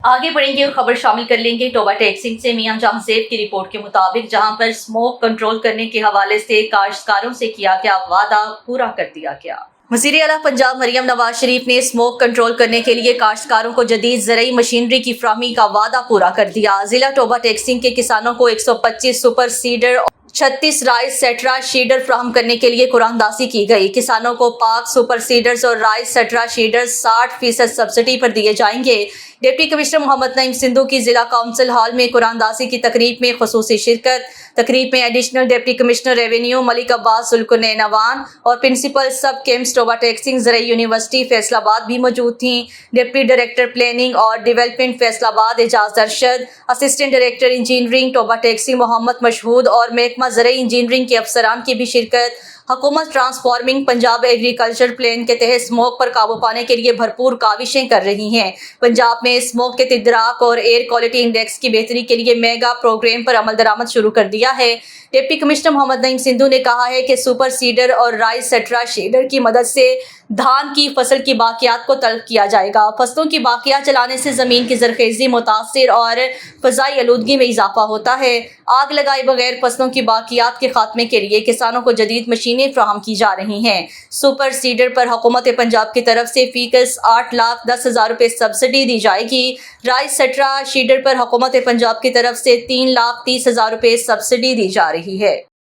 आगे बढ़ेंगे और खबर शामिल कर लेंगे टोबा टेक्सिंग से। मियां जहांजेब की रिपोर्ट के मुताबिक जहां पर स्मोक कंट्रोल करने के हवाले से काश्तकारों से किया गया वादा पूरा कर दिया गया। वज़ीर आला पंजाब मरियम नवाज शरीफ ने स्मोक कंट्रोल करने के लिए काश्तकारों को जदीद ज़रई मशीनरी की फराहमी का वादा पूरा कर दिया। जिला टोबा टेक्सिंग के किसानों को 125 सुपर सीडर 36 राइस सेट्रा शीडर फ्राहम करने के लिए कुरानदासी की गई। किसानों को पाक सुपर सीडर्स और राइस सेट्रा शीडर्स 60% सब्सिडी पर दिए जाएंगे। डिप्टी कमिश्नर मोहम्मद नईम सिंधु की जिला काउंसिल हॉल में कुरानदासी की तकरीब में खुसूसी शिरकत। तकरीब में additional deputy commissioner revenue Malik Abbas जुल्कुनैनवान और principal sub campus Toba Tek Singh ज़रई यूनिवर्सिटी फैसलाबाद भी मौजूद थीं। डिप्टी डायरेक्टर प्लानिंग और development Faisalabad Ejaz Arshad, assistant director engineering Toba Tek Singh Mohammad Mashhood और महकमा ज़रई इंजीनियरिंग के अफसरान की भी शिरकत। हुकूमत ट्रांसफॉर्मिंग पंजाब एग्रीकल्चर प्लान के तहत स्मोक पर काबू पाने के लिए भरपूर काविशें कर रही हैं। पंजाब में स्मोक के तिदराक और एयर क्वालिटी इंडेक्स की बेहतरी के लिए मेगा प्रोग्राम पर अमल दरामद शुरू कर दिया है। डिप्टी कमिश्नर मोहम्मद नईम सिंधु ने कहा है कि सुपर सीडर और राइस सेट्रा शीडर की मदद से धान की फसल की बाकियात को तलब किया जाएगा। फसलों की बाकियात चलाने से ज़मीन की ज़रखेज़ी मुतासिर और फ़ज़ाई आलूदगी में इजाफा होता है। आग लगाए बगैर फसलों की बाकियात के खात्मे के लिए किसानों को जदीद मशीनें फ्राहम की जा रही हैं। सुपर सीडर पर हुकूमत पंजाब की तरफ से फीकस 8,10,000 रुपये सब्सिडी दी जाएगी। राइस सेट्रा शीडर पर हुकूमत पंजाब की तरफ से 3,30,000 रुपये सब्सिडी दी जा रही है।